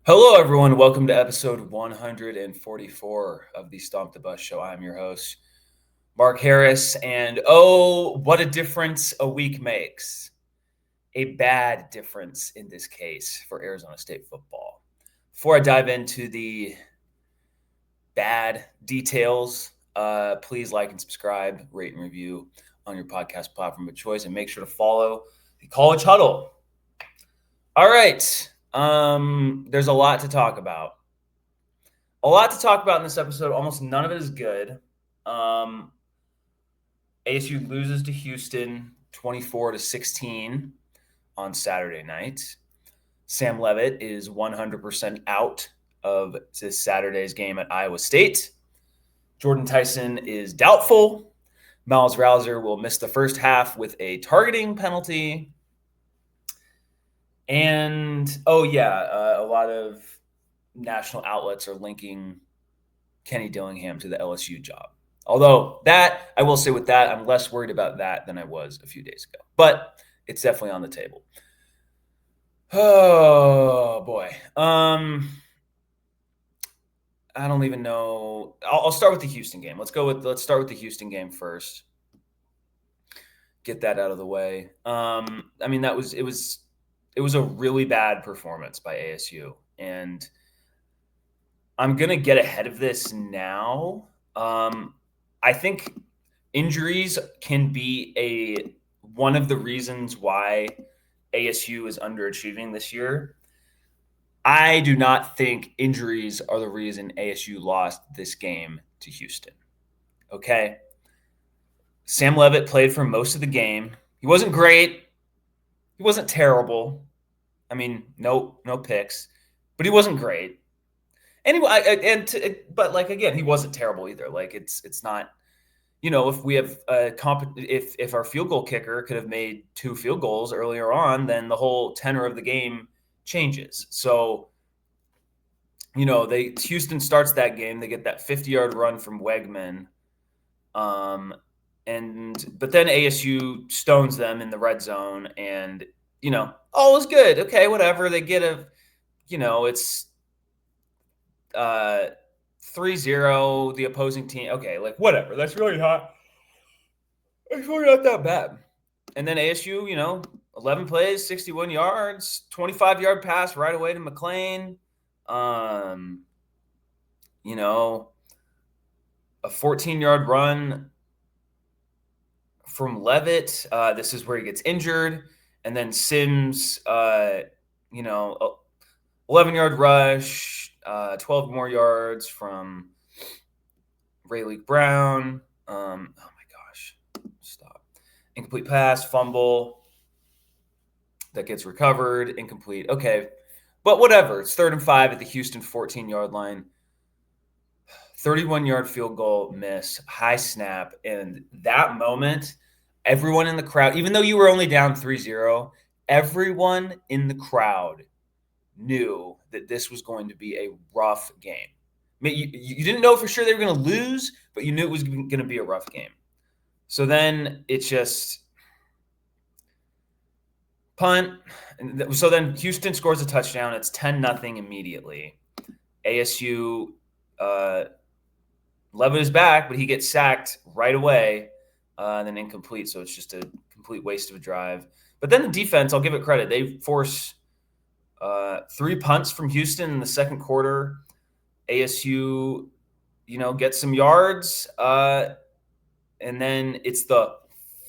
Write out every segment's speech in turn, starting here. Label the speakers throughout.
Speaker 1: Hello, everyone. Welcome to episode 144 of the Stomp the Bus Show. I'm your host, Mark Harris. And oh, what a difference a week makes. A bad difference in this case for Arizona State football. Before I dive into the bad details, please like and subscribe, rate and review on your podcast platform of choice, and make sure to follow the College Huddle. All right. There's a lot to talk about. In this episode. Almost none of it is good. ASU loses to Houston 24-16 on Saturday night. Sam Leavitt is 100% out of this Saturday's game at Iowa State. Jordyn Tyson is doubtful. Miles Rouser will miss the first half with a targeting penalty. And, a lot of national outlets are linking Kenny Dillingham to the LSU job. Although that, I will say with that, I'm less worried about that than I was a few days ago. But it's definitely on the table. Oh, boy. I don't even know. I'll start with the Houston game. Let's start with the Houston game first. Get that out of the way. It was a really bad performance by ASU. And I'm going to get ahead of this now. I think injuries can be one of the reasons why ASU is underachieving this year. I do not think injuries are the reason ASU lost this game to Houston. Okay. Sam Leavitt played for most of the game. He wasn't great. He wasn't terrible. No picks, but he wasn't great. Anyway, but again, he wasn't terrible either. It's not, if we have if our field goal kicker could have made 2 field goals earlier on, then the whole tenor of the game changes. So, Houston starts that game. They get that 50-yard run from Wegman, but then ASU stones them in the red zone, and all is good. Okay, whatever. They get it's 3-0, the opposing team. Okay, whatever. That's really not that bad. And then ASU, 11 plays, 61 yards, 25-yard pass right away to McClain. A 14-yard run from Leavitt. This is where he gets injured. And then Sims, 11-yard rush, 12 more yards from Rayleigh Brown. Oh my gosh. Stop. Incomplete pass, fumble. That gets recovered. Incomplete. Okay. But whatever. It's 3rd and 5 at the Houston 14-yard line. 31-yard field goal miss, high snap. And that moment, everyone in the crowd, even though you were only down 3-0, everyone in the crowd knew that this was going to be a rough game. You didn't know for sure they were going to lose, but you knew it was going to be a rough game. So then it's just punt. So then Houston scores a touchdown. It's 10-0 immediately. ASU, Leavitt is back, but he gets sacked right away, and then incomplete. So it's just a complete waste of a drive. But then the defense, I'll give it credit. They force 3 punts from Houston in the second quarter. ASU, gets some yards. And then it's the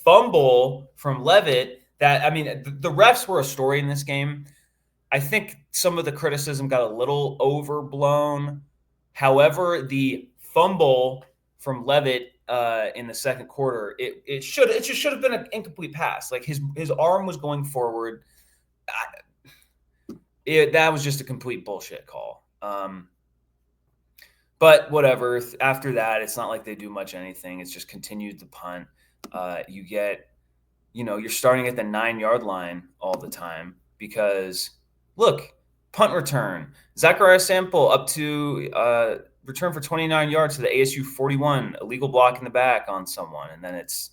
Speaker 1: fumble from Leavitt that, the refs were a story in this game. I think some of the criticism got a little overblown. However, the fumble from Leavitt in the second quarter, it just should have been an incomplete pass. His arm was going forward. That was just a complete bullshit call. But whatever. After that, it's not like they do much anything. It's just continued to punt. You're starting at the 9-yard line all the time because, look, punt return. Zachariah Sample up to return for 29 yards to the ASU 41, illegal block in the back on someone. And then it's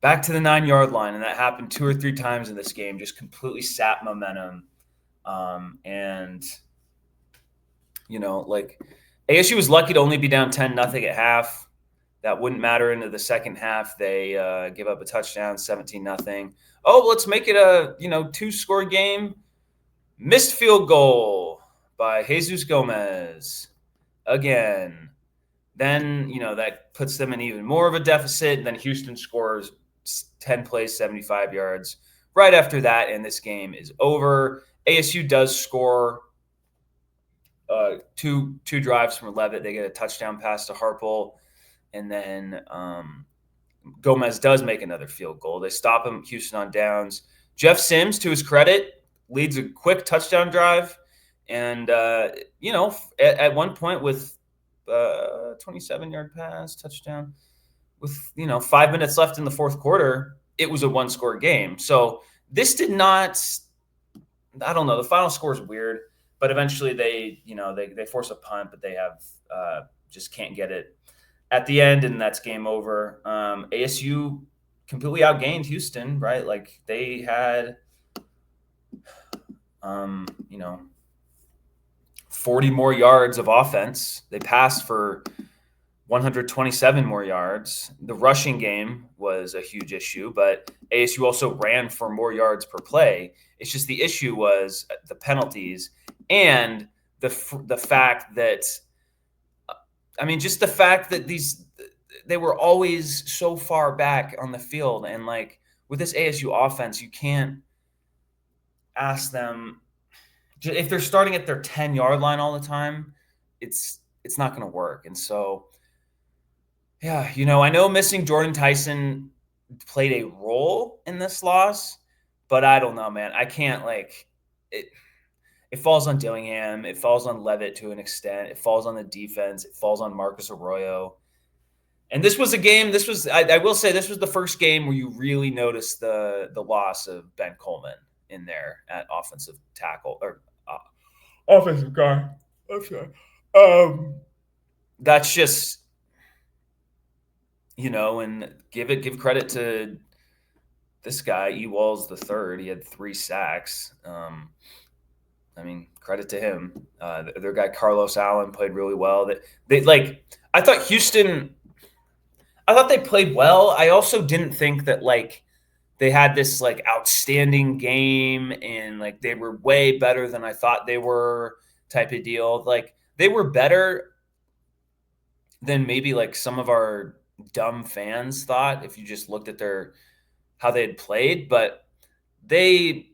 Speaker 1: back to the 9-yard line. And that happened 2 or 3 times in this game, just completely sap momentum. And Like ASU was lucky to only be down 10-0 at half. That wouldn't matter into the second half. They give up a touchdown, 17-0. Oh, let's make it a 2-score game. Missed field goal by Jesus Gomez again. Then that puts them in even more of a deficit. Then Houston scores 10 plays, 75 yards right after that, and this game is over. ASU does score two drives from Leavitt. They get a touchdown pass to Harple, and then Gomez does make another field goal. They stop him, Houston on downs. Jeff Sims, to his credit, leads a quick touchdown drive. And, at one point with 27-yard pass, touchdown, with, 5 minutes left in the fourth quarter, it was a one-score game. So this did not – I don't know. The final score is weird. But eventually they force a punt, but they have just can't get it at the end, and that's game over. ASU completely outgained Houston, right? Like they had, 40 more yards of offense. They passed for 127 more yards. The rushing game was a huge issue, but ASU also ran for more yards per play. It's just the issue was the penalties and the fact that, just the fact that they were always so far back on the field. And like with this ASU offense, you can't ask them if they're starting at their 10-yard line all the time, it's not going to work. And so, yeah, I know missing Jordyn Tyson played a role in this loss, but I don't know, man. I can't it. It falls on Dillingham. It falls on Leavitt to an extent. It falls on the defense. It falls on Marcus Arroyo. And this was a game. I will say, this was the first game where you really noticed the loss of Ben Coleman in there at offensive tackle or offensive guard. Okay. That's just, and give credit to this guy, Ewalls the third. He had 3 sacks. Credit to him. Their guy Carlos Allen played really well. I thought Houston. I thought they played well. I also didn't think that they had this outstanding game and they were way better than I thought they were type of deal. They were better than maybe some of our dumb fans thought if you just looked at how they had played, but they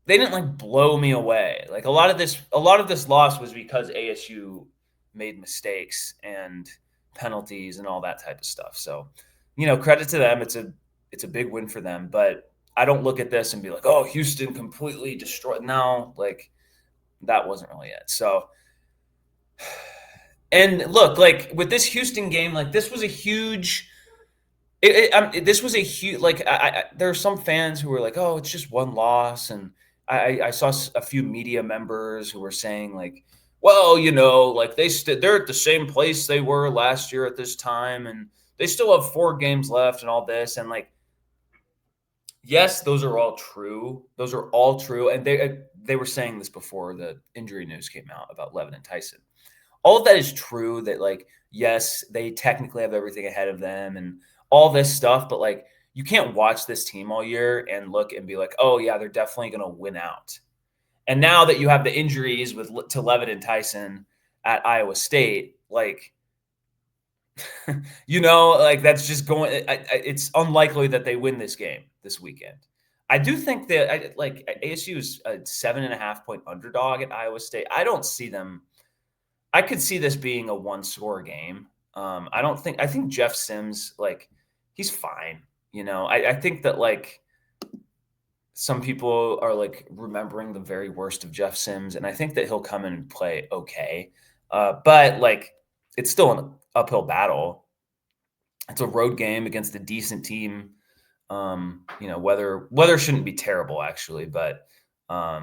Speaker 1: didn't blow me away. A lot of this loss was because ASU made mistakes and penalties and all that type of stuff. So, credit to them. It's a big win for them, but I don't look at this and be like, oh, Houston completely destroyed. No, that wasn't really it. So, and look, with this Houston game, this was a huge this was a huge, there are some fans who were like, oh, it's just one loss. And I saw a few media members who were saying well, they're at the same place they were last year at this time, and they still have 4 games left and all this. And yes, those are all true. Those are all true. And they were saying this before the injury news came out about Leavitt and Tyson. All of that is true that yes, they technically have everything ahead of them and all this stuff, but you can't watch this team all year and look and be like, oh yeah, they're definitely going to win out. And now that you have the injuries to Leavitt and Tyson at Iowa State, that's just going. It's unlikely that they win this game this weekend. I do think that ASU is a 7.5-point underdog at Iowa State. I don't see them. I could see this being a 1-score game. I think Jeff Sims, he's fine. I think that some people are remembering the very worst of Jeff Sims, and I think that he'll come in and play okay. But it's still an uphill battle. It's a road game against a decent team. Weather shouldn't be terrible actually, but I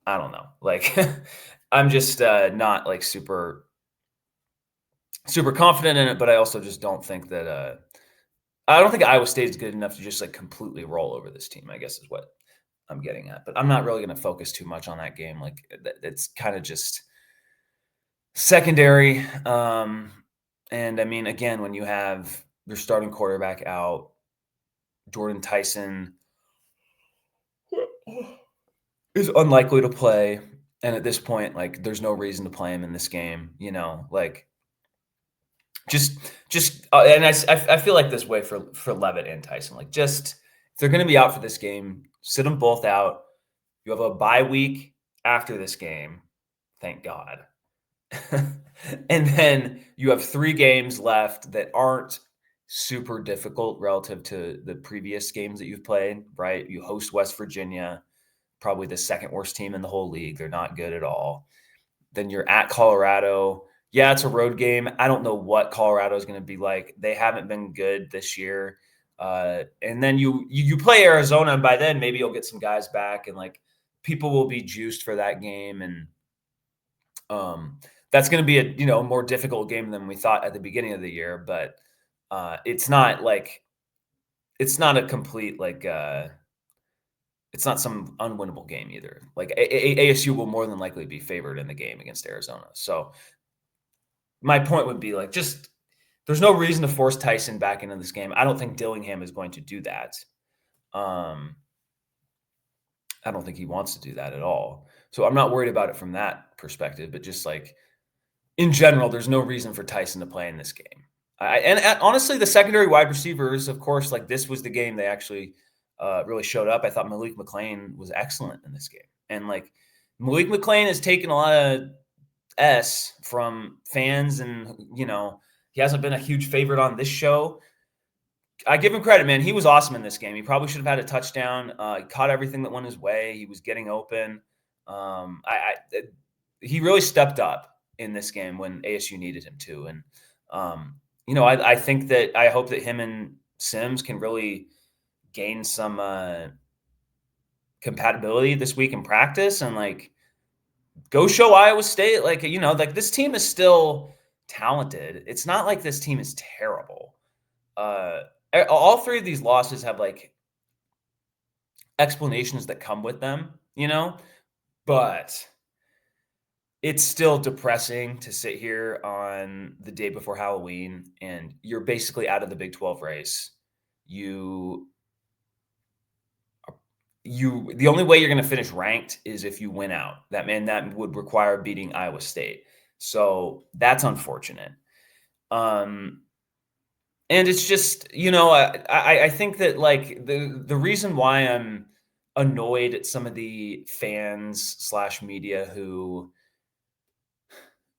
Speaker 1: don't know. I'm just not super confident in it, but I also just don't think that I don't think Iowa State is good enough to just completely roll over this team, I guess is what I'm getting at. But I'm not really going to focus too much on that game. It's kind of just Secondary, and I mean, again, when you have your starting quarterback out, Jordyn Tyson is unlikely to play. And at this point, like, there's no reason to play him in this game, like just, and I feel like this way for Leavitt and Tyson, like, just if they're going to be out for this game, sit them both out. You have a bye week after this game, thank God. And then you have 3 games left that aren't super difficult relative to the previous games that you've played, right? You host West Virginia, probably the second worst team in the whole league. They're not good at all. Then you're at Colorado. Yeah, it's a road game. I don't know what Colorado is going to be like. They haven't been good this year. And then you play Arizona, and by then maybe you'll get some guys back, and like people will be juiced for that game, and that's going to be a more difficult game than we thought at the beginning of the year. But it's not a complete it's not some unwinnable game either. Like ASU will more than likely be favored in the game against Arizona. So my point would be like, just there's no reason to force Tyson back into this game. I don't think Dillingham is going to do that. I don't think he wants to do that at all. So I'm not worried about it from that perspective, but just like in general, there's no reason for Tyson to play in this game. And honestly, the secondary wide receivers, of course, like this was the game they actually really showed up. I thought Malik McClain was excellent in this game. And like Malik McClain has taken a lot of S from fans, and he hasn't been a huge favorite on this show. I give him credit, man. He was awesome in this game. He probably should have had a touchdown. He caught everything that went his way. He was getting open. He really stepped up in this game when ASU needed him to. And I think that I hope that him and Sims can really gain some compatibility this week in practice, and like go show Iowa State, like this team is still talented. It's not like this team is terrible. All 3 of these losses have like explanations that come with them, but it's still depressing to sit here on the day before Halloween and you're basically out of the Big 12 race. The only way you're going to finish ranked is if you win out. That would require beating Iowa State. So that's unfortunate. And it's just, I think that like the reason why I'm annoyed at some of the fans / media who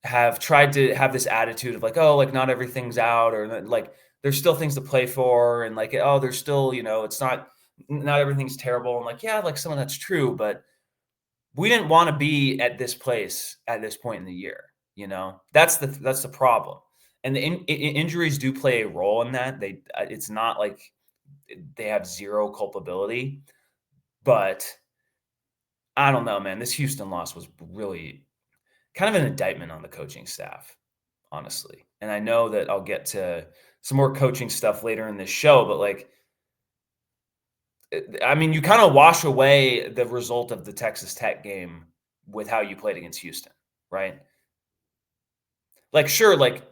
Speaker 1: have tried to have this attitude of like, oh, like not everything's out, or like there's still things to play for, and like, oh, there's still, it's not everything's terrible. And like, yeah, like some of that's true, but we didn't want to be at this place at this point in the year. That's the problem. And the injuries do play a role in that. It's not like they have zero culpability, but I don't know, man. This Houston loss was really kind of an indictment on the coaching staff, honestly. And I know that I'll get to some more coaching stuff later in this show, but like, I mean, you kind of wash away the result of the Texas Tech game with how you played against Houston, right? Like, sure, like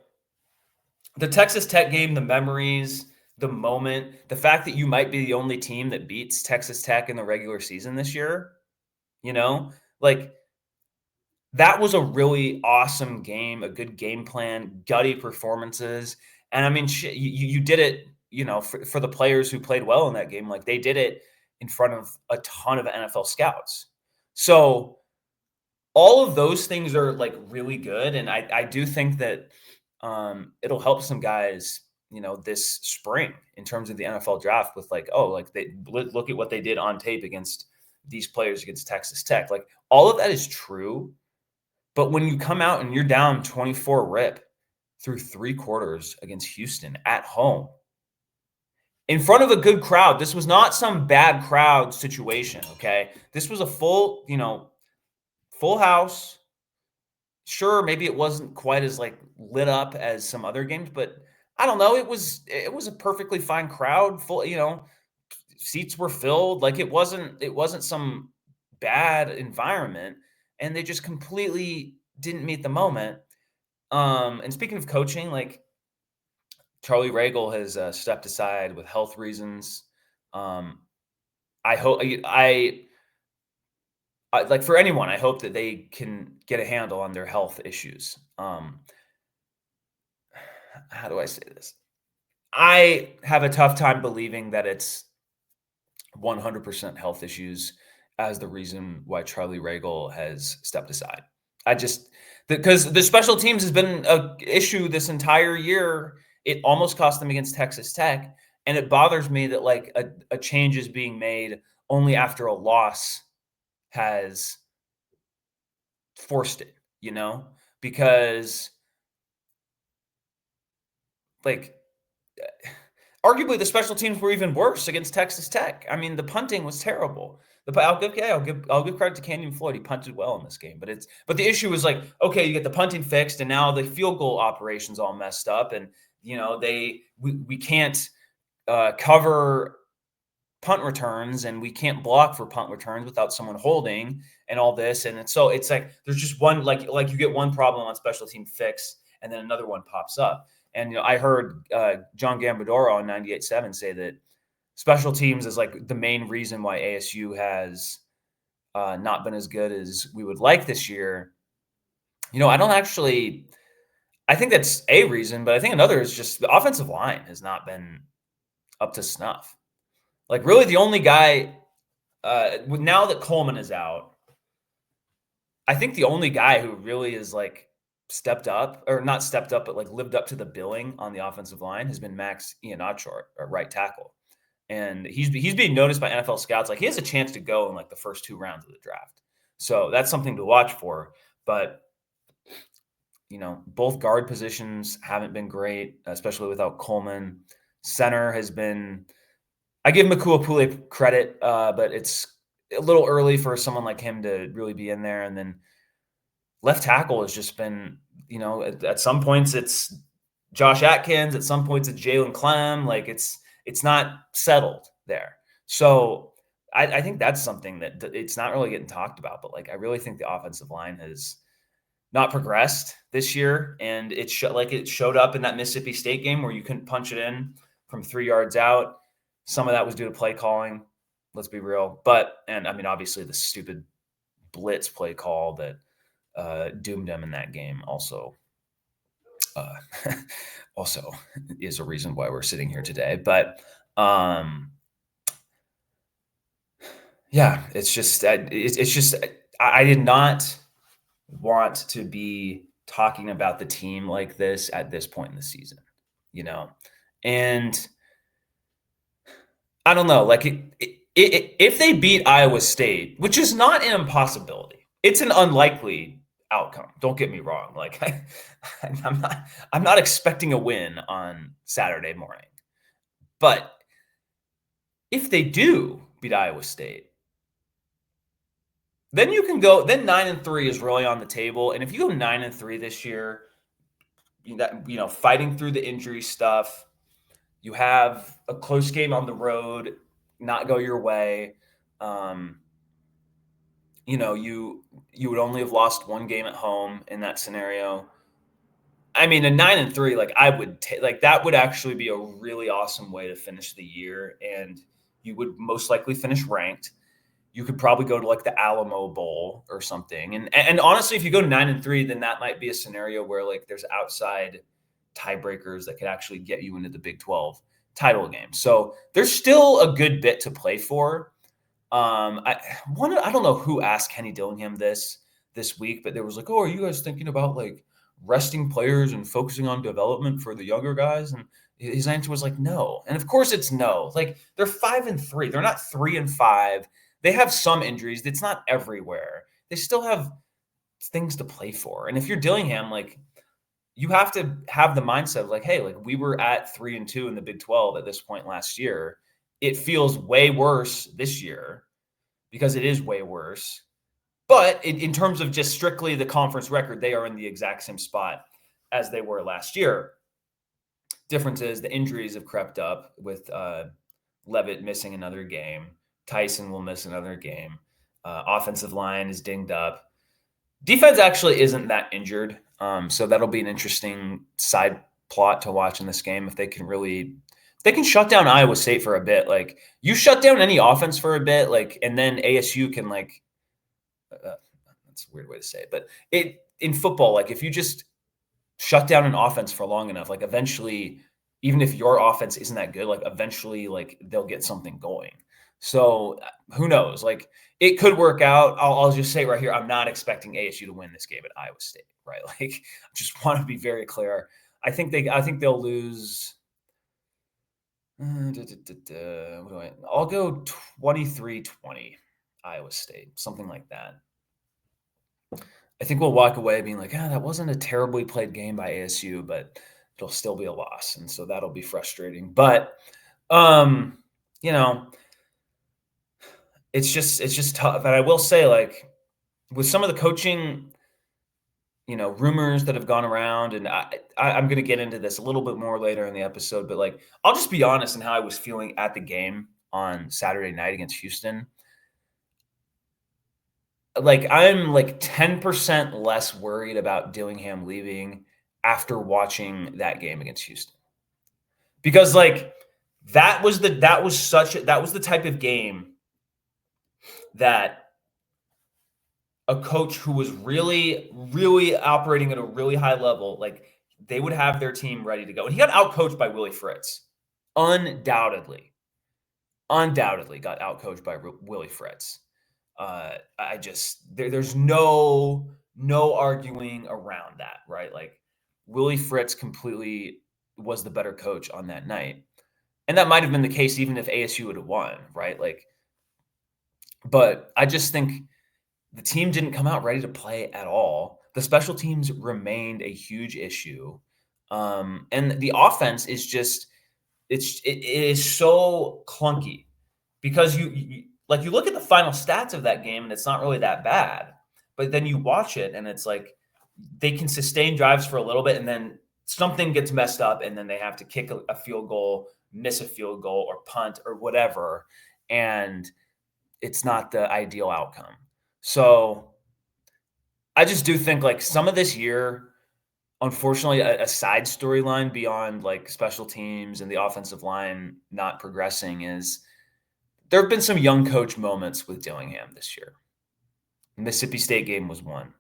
Speaker 1: the Texas Tech game, the memories, the moment, the fact that you might be the only team that beats Texas Tech in the regular season this year, like that was a really awesome game, a good game plan, gutty performances. And I mean, you did it, for the players who played well in that game, like they did it in front of a ton of NFL scouts. So all of those things are like really good. And I do think that it'll help some guys, this spring in terms of the NFL draft with like, oh, like they look at what they did on tape against these players against Texas Tech. Like all of that is true. But when you come out and you're down 24 rip through 3 quarters against Houston at home, in front of a good crowd, this was not some bad crowd situation, okay? This was a full house. Sure, maybe it wasn't quite as like lit up as some other games, but I don't know. It was a perfectly fine crowd. Full, seats were filled. Like it wasn't some bad environment, and they just completely didn't meet the moment. And speaking of coaching, like Charlie Ragle has stepped aside with health reasons. Um, I hope I like for anyone, I hope that they can get a handle on their health issues. How do I say this? I have a tough time believing that it's 100% health issues as the reason why Charlie Ragle has stepped aside. I just because the special teams has been a issue this entire year. It almost cost them against Texas Tech, and it bothers me that like a change is being made only after a loss has forced it, because like arguably the special teams were even worse against Texas Tech. I mean, the punting was terrible. I'll give credit to Canyon Floyd. He punted well in this game, but the issue was like, okay, you get the punting fixed, and now the field goal operations all messed up, and we can't cover punt returns, and we can't block for punt returns without someone holding and all this. And so it's like there's just one like you get one problem on special team fix, and then another one pops up. And I heard John Gambadoro on 98.7 say that special teams is like the main reason why ASU has not been as good as we would like this year. I don't actually. I think that's a reason, but I think another is just the offensive line has not been up to snuff. Like really, the only guy now that Coleman is out, I think the only guy who really is like stepped up, or not stepped up, but like lived up to the billing on the offensive line has been Max Iheanacho, or right tackle. And he's being noticed by NFL scouts. Like he has a chance to go in like the first 2 rounds of the draft. So that's something to watch for. But both guard positions haven't been great, especially without Coleman. Center has been. I give Makua credit, but it's a little early for someone like him to really be in there. And then left tackle has just been, at some points it's Josh Atkins, at some points it's Jalen Clem. Like it's not settled there. So I think that's something that it's not really getting talked about. But like I really think the offensive line has not progressed this year, and it showed up in that Mississippi State game where you couldn't punch it in from 3 yards out. Some of that was due to play calling. Let's be real. And I mean, obviously the stupid blitz play call that doomed them in that game also also is a reason why we're sitting here today. But yeah, it's just I did not want to be talking about the team like this at this point in the season, and I don't know, like if they beat Iowa State, which is not an impossibility, it's an unlikely outcome. Don't get me wrong. Like I'm not expecting a win on Saturday morning, but if they do beat Iowa State, then you can go. Then 9-3 is really on the table, and if you go 9-3 this year, fighting through the injury stuff. You have a close game on the road, not go your way. You would only have lost one game at home in that scenario. I mean, a 9-3, like I would like that would actually be a really awesome way to finish the year, and you would most likely finish ranked. You could probably go to like the Alamo Bowl or something. And honestly, if you go 9-3, then that might be a scenario where like there's outside tiebreakers that could actually get you into the Big 12 title game. So there's still a good bit to play for. I don't know who asked Kenny Dillingham this week, but there was like, oh, are you guys thinking about like resting players and focusing on development for the younger guys? And his answer was like, no. And of course it's no. Like they're 5-3. They're not 3-5. They have some injuries. It's not everywhere. They still have things to play for. And if you're Dillingham, like you have to have the mindset of like, hey, like we were at 3-2 in the Big 12 at this point last year. It feels way worse this year because it is way worse. But in terms of just strictly the conference record, they are in the exact same spot as they were last year. Difference is the injuries have crept up with Leavitt missing another game. Tyson will miss another game. Offensive line is dinged up. Defense actually isn't that injured. So that'll be an interesting side plot to watch in this game if they can shut down Iowa State for a bit. Like you shut down any offense for a bit, like, and then ASU can that's a weird way to say it, but in football, like if you just shut down an offense for long enough, like eventually, even if your offense isn't that good, like eventually, like they'll get something going. So who knows? Like it could work out. I'll just say right here, I'm not expecting ASU to win this game at Iowa State. Right? Like, I just want to be very clear. I think they'll lose. I'll go 23-20 Iowa State, something like that. I think we'll walk away being like, that wasn't a terribly played game by ASU, but it'll still be a loss. And so that'll be frustrating. But, you know, it's just tough. And I will say, like, with some of the coaching, rumors that have gone around, and I'm going to get into this a little bit more later in the episode, but like, I'll just be honest in how I was feeling at the game on Saturday night against Houston. Like I'm like 10% less worried about Dillingham leaving after watching that game against Houston. Because like that was the type of game that a coach who was really, really operating at a really high level, like they would have their team ready to go. And he got outcoached by Willie Fritz. Undoubtedly got outcoached by Willie Fritz. There's no arguing around that, right? Like Willie Fritz completely was the better coach on that night. And that might have been the case even if ASU would have won, right? Like, but I just think the team didn't come out ready to play at all. The special teams remained a huge issue. And the offense is just, it is so clunky because you look at the final stats of that game and it's not really that bad, but then you watch it and it's like they can sustain drives for a little bit and then something gets messed up and then they have to kick a field goal, miss a field goal or punt or whatever. And it's not the ideal outcome. So I just do think like some of this year, unfortunately, a side storyline beyond like special teams and the offensive line not progressing is there have been some young coach moments with Dillingham this year. The Mississippi State game was one.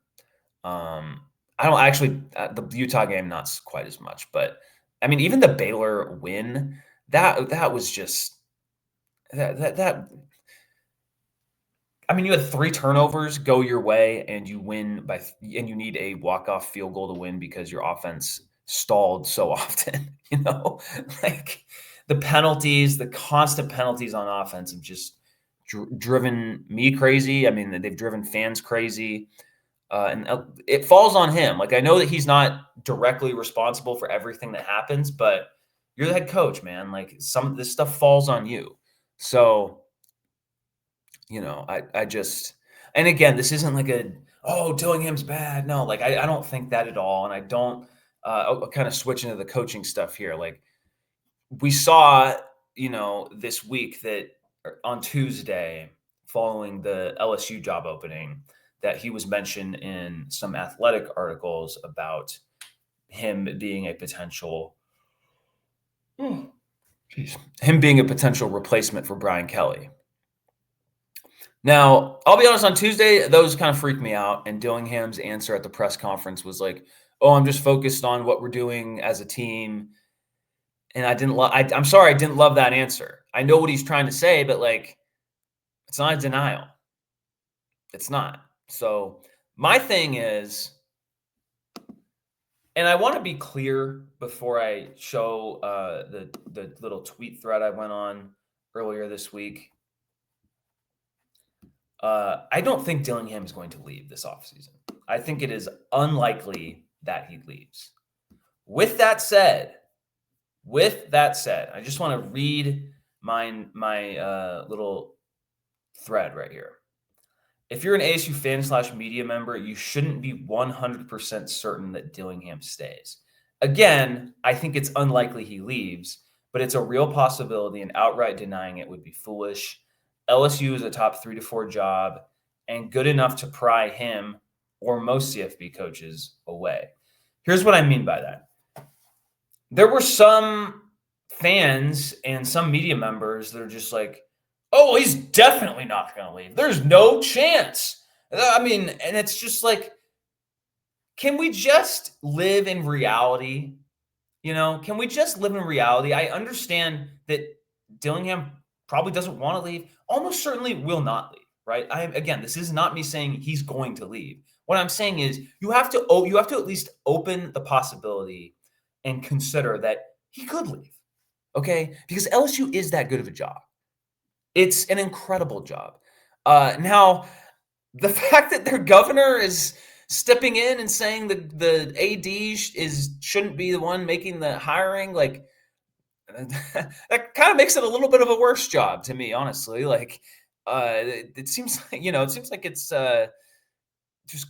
Speaker 1: I don't actually the Utah game not quite as much, but I mean even the Baylor win that was just that. I mean, you had 3 turnovers go your way, and you win and you need a walk-off field goal to win because your offense stalled so often. Like the penalties, the constant penalties on offense have just driven me crazy. I mean, they've driven fans crazy, and it falls on him. Like I know that he's not directly responsible for everything that happens, but you're the head coach, man. Like some of this stuff falls on you. So. I just, and again, this isn't like Dillingham's bad. No, like I don't think that at all. And I don't, I'll kind of switch into the coaching stuff here. Like we saw, this week that on Tuesday, following the LSU job opening, that he was mentioned in some athletic articles about him being a potential, replacement for Brian Kelly. Now, I'll be honest, on Tuesday, those kind of freaked me out. And Dillingham's answer at the press conference was like, I'm just focused on what we're doing as a team. And I'm sorry, I didn't love that answer. I know what he's trying to say, but like, it's not a denial. It's not. So my thing is, and I want to be clear before I show the little tweet thread I went on earlier this week. I don't think Dillingham is going to leave this offseason. I think it is unlikely that he leaves. With that said, I just want to read my little thread right here. If you're an ASU fan / media member, you shouldn't be 100% certain that Dillingham stays. Again, I think it's unlikely he leaves, but it's a real possibility, and outright denying it would be foolish. LSU is a top 3 to 4 job and good enough to pry him or most CFB coaches away. Here's what I mean by that. There were some fans and some media members that are just like, oh, he's definitely not going to leave. There's no chance. I mean, and it's just like, can we just live in reality? Can we just live in reality? I understand that Dillingham probably doesn't want to leave, almost certainly will not leave, right? Again, this is not me saying he's going to leave. What I'm saying is you have to at least open the possibility and consider that he could leave. Okay? Because LSU is that good of a job. It's an incredible job. Now, the fact that their governor is stepping in and saying the AD shouldn't be the one making the hiring, like that kind of makes it a little bit of a worse job to me, honestly. Like, it seems like it's just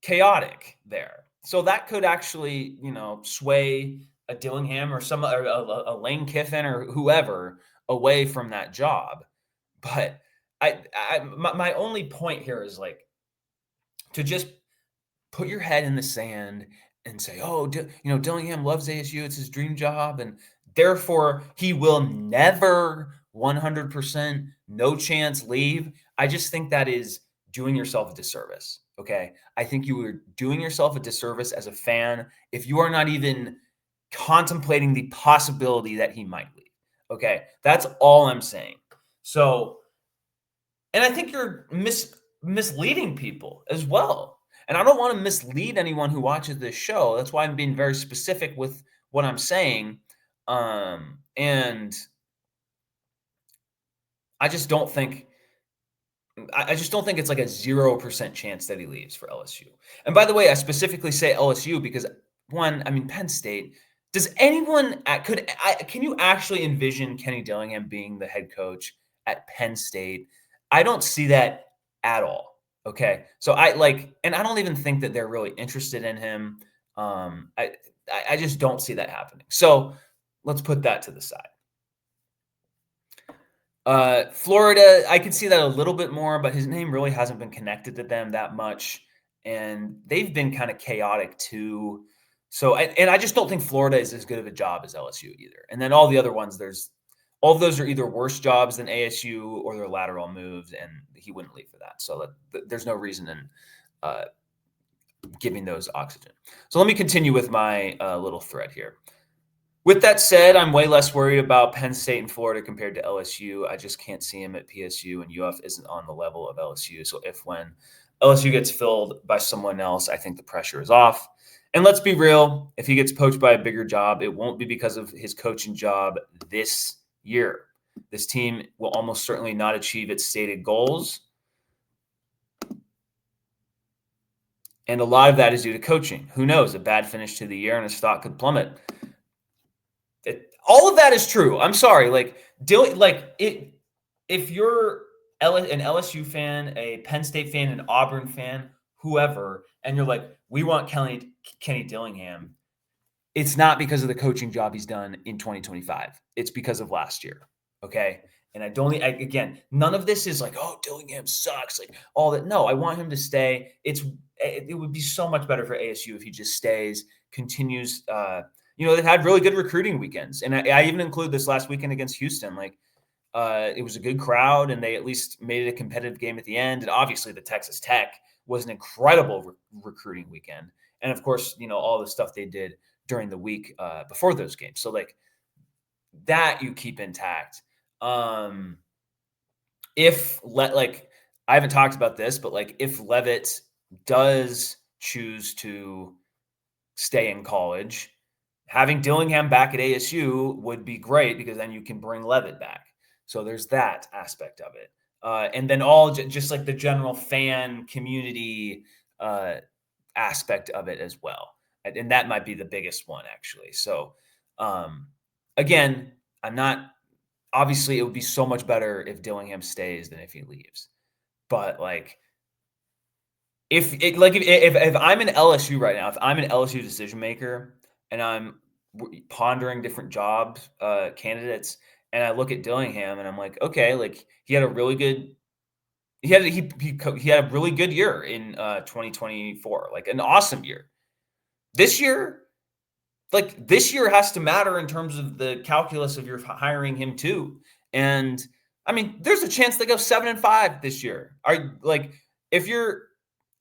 Speaker 1: chaotic there. So that could actually sway a Dillingham or a Lane Kiffin or whoever away from that job. But my only point here is like to just put your head in the sand and say, oh, Dillingham loves ASU. It's his dream job. And therefore he will never 100% no chance leave. I just think that is doing yourself a disservice. Okay. I think you are doing yourself a disservice as a fan if you are not even contemplating the possibility that he might leave. Okay. That's all I'm saying. So, and I think you're misleading people as well. And I don't want to mislead anyone who watches this show. That's why I'm being very specific with what I'm saying. And I just don't think it's like a 0% chance that he leaves for LSU. And by the way, I specifically say LSU because one, I mean, Penn State. Does anyone can you actually envision Kenny Dillingham being the head coach at Penn State? I don't see that at all. Okay. So and I don't even think that they're really interested in him. I just don't see that happening. So let's put that to the side. Florida, I could see that a little bit more, but his name really hasn't been connected to them that much. And they've been kind of chaotic too. So, and I just don't think Florida is as good of a job as LSU either. And then all the other ones, all of those are either worse jobs than ASU or they're lateral moves, and he wouldn't leave for that. So there's no reason in giving those oxygen. So let me continue with my little thread here. With that said, I'm way less worried about Penn State and Florida compared to LSU. I just can't see him at PSU, and UF isn't on the level of LSU. So when LSU gets filled by someone else, I think the pressure is off. And let's be real, if he gets poached by a bigger job, it won't be because of his coaching job this year. This team will almost certainly not achieve its stated goals. And a lot of that is due to coaching. Who knows? A bad finish to the year and a stock could plummet. All of that is true. I'm sorry. If you're an LSU fan, a Penn State fan, an Auburn fan, whoever, and you're like, we want Kenny Dillingham, it's not because of the coaching job he's done in 2025. It's because of last year. Okay. And again, none of this is like, oh, Dillingham sucks. Like all that. No, I want him to stay. It would be so much better for ASU if he just stays, continues. They've had really good recruiting weekends. And I even include this last weekend against Houston. It was a good crowd, and they at least made it a competitive game at the end. And obviously, the Texas Tech was an incredible recruiting weekend. And of course, all the stuff they did during the week before those games. So that you keep intact. If I haven't talked about this, but if Leavitt does choose to stay in college, having Dillingham back at ASU would be great because then you can bring Leavitt back. So there's that aspect of it. And then just like the general fan community aspect of it as well. And that might be the biggest one, actually. So, again, obviously, it would be so much better if Dillingham stays than if he leaves. But, if I'm an LSU right now, if I'm an LSU decision maker and I'm pondering different job candidates, and I look at Dillingham and I'm like, okay, he had a really good he had a really good year in 2024, an awesome year. This year, this year has to matter in terms of the calculus of your hiring him too. And I mean, there's a chance they go 7-5 this year. If you're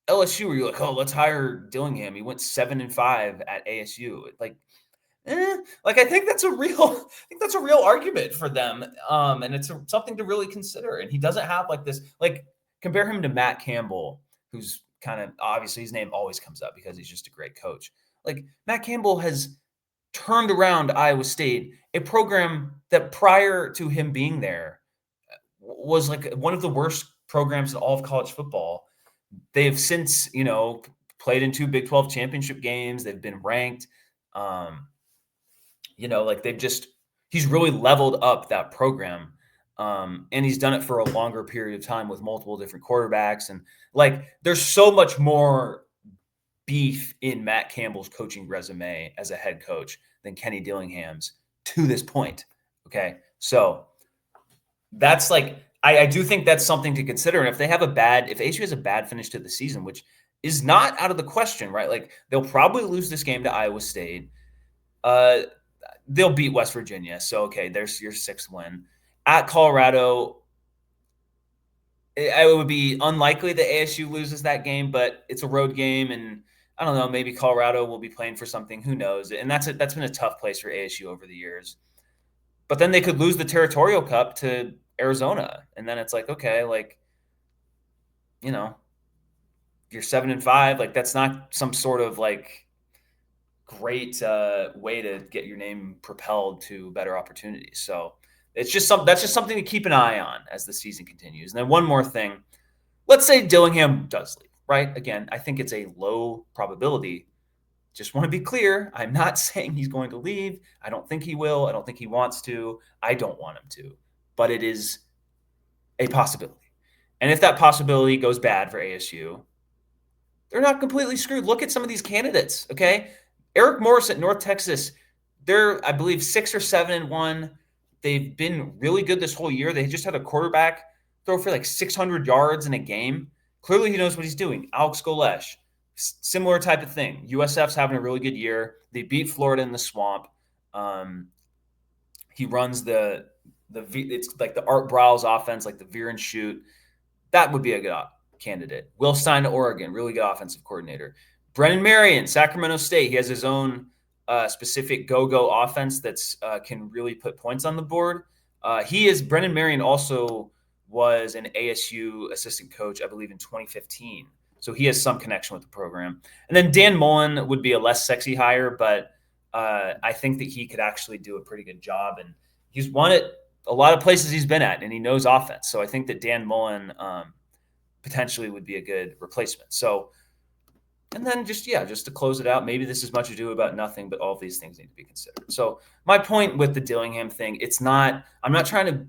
Speaker 1: LSU, where you're like, oh, let's hire Dillingham. He went 7-5 at ASU. I think that's a real argument for them. And it's something to really consider. And he doesn't have this, compare him to Matt Campbell, who's kind of obviously his name always comes up because he's just a great coach. Matt Campbell has turned around Iowa State, a program that prior to him being there was one of the worst programs in all of college football. They have since, played in 2 Big 12 championship games. They've been ranked. He's really leveled up that program. And he's done it for a longer period of time with multiple different quarterbacks. And there's so much more beef in Matt Campbell's coaching resume as a head coach than Kenny Dillingham's to this point. Okay. So that's I do think that's something to consider. And if ASU has a bad finish to the season, which is not out of the question, right? They'll probably lose this game to Iowa State. They'll beat West Virginia. So, okay, there's your 6th win. At Colorado, it would be unlikely that ASU loses that game, but it's a road game, and I don't know, maybe Colorado will be playing for something. Who knows? And that's been a tough place for ASU over the years. But then they could lose the Territorial Cup to Arizona, and then it's okay, you're 7-5. That's not some sort of great way to get your name propelled to better opportunities. So that's just something to keep an eye on as the season continues. And then one more thing, let's say Dillingham does leave, right? Again, I think it's a low probability. Just want to be clear. I'm not saying he's going to leave. I don't think he will. I don't think he wants to. I don't want him to, but it is a possibility. And if that possibility goes bad for ASU, they're not completely screwed. Look at some of these candidates, okay? Eric Morris at North Texas, they're, I believe, 6 or 7-1. They've been really good this whole year. They just had a quarterback throw for 600 yards in a game. Clearly, he knows what he's doing. Alex Golesh, similar type of thing. USF's having a really good year. They beat Florida in the Swamp. He runs it's the Art Briles offense, the veer and shoot. That would be a good candidate. Will Stein, Oregon, really good offensive coordinator. Brennan Marion, Sacramento State. He has his own specific go-go offense that's can really put points on the board. Brennan Marion also was an ASU assistant coach, I believe, in 2015. So he has some connection with the program. And then Dan Mullen would be a less sexy hire, but I think that he could actually do a pretty good job. And he's won it a lot of places he's been at, and he knows offense. So I think that Dan Mullen potentially would be a good replacement. So, and then just to close it out, maybe this is much ado about nothing, but all of these things need to be considered. So my point with the Dillingham thing, I'm not trying to,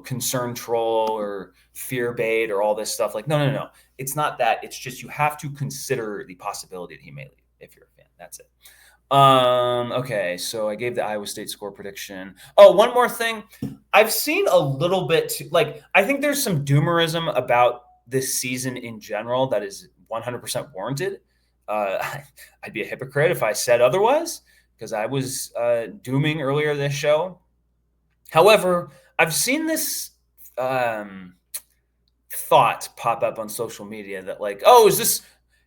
Speaker 1: concern troll or fear bait or all this stuff. No. It's not that. It's just you have to consider the possibility that he may leave if you're a fan. That's it. Okay, so I gave the Iowa State score prediction. Oh, one more thing. I've seen a little bit, I think there's some doomerism about this season in general that is 100% warranted. I'd be a hypocrite if I said otherwise, because I was dooming earlier this show. However, I've seen this thought pop up on social media that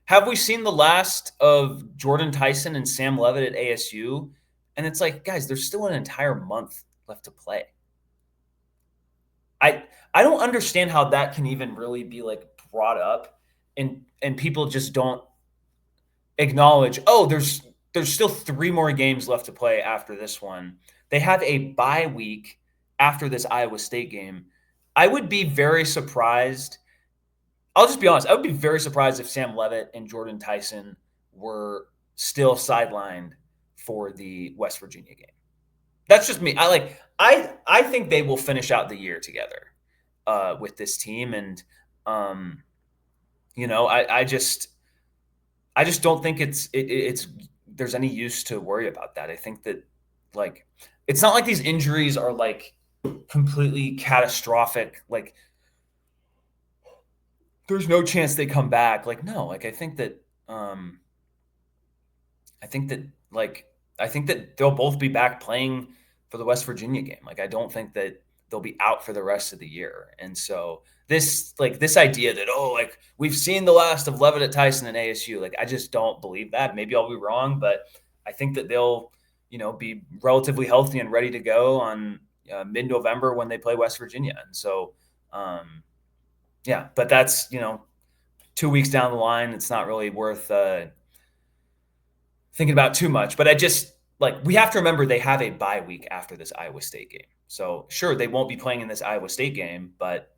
Speaker 1: have we seen the last of Jordyn, Tyson, and Sam Leavitt at ASU? And it's guys, there's still an entire month left to play. I don't understand how that can even really be brought up, and people just don't acknowledge, there's still 3 more games left to play after this one. They have a bye week after this Iowa State game. I would be very surprised. I'll just be honest. I would be very surprised if Sam Leavitt and Jordyn Tyson were still sidelined for the West Virginia game. That's just me. I think they will finish out the year together with this team, and I just don't think it's there's any use to worry about that. I think that it's not like these injuries are completely catastrophic. There's no chance they come back. No, I think that I think that like I think that they'll both be back playing for the West Virginia game. Like I don't think that they'll be out for the rest of the year. And so this idea that like we've seen the last of Leavitt at Tyson and ASU, like I just don't believe that. Maybe I'll be wrong, but I think that they'll be relatively healthy and ready to go on mid-November when they play West Virginia. And so yeah, but that's 2 weeks down the line. It's not really worth thinking about too much. But I just we have to remember they have a bye week after this Iowa State game. So sure, they won't be playing in this Iowa State game, but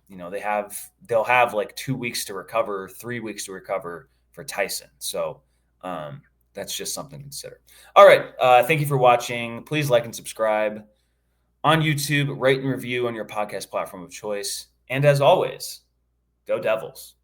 Speaker 1: they'll have like 2 weeks to recover, 3 weeks to recover for Tyson. So that's just something to consider. All right, thank you for watching. Please like and subscribe on YouTube, rate and review on your podcast platform of choice. And as always, go Devils.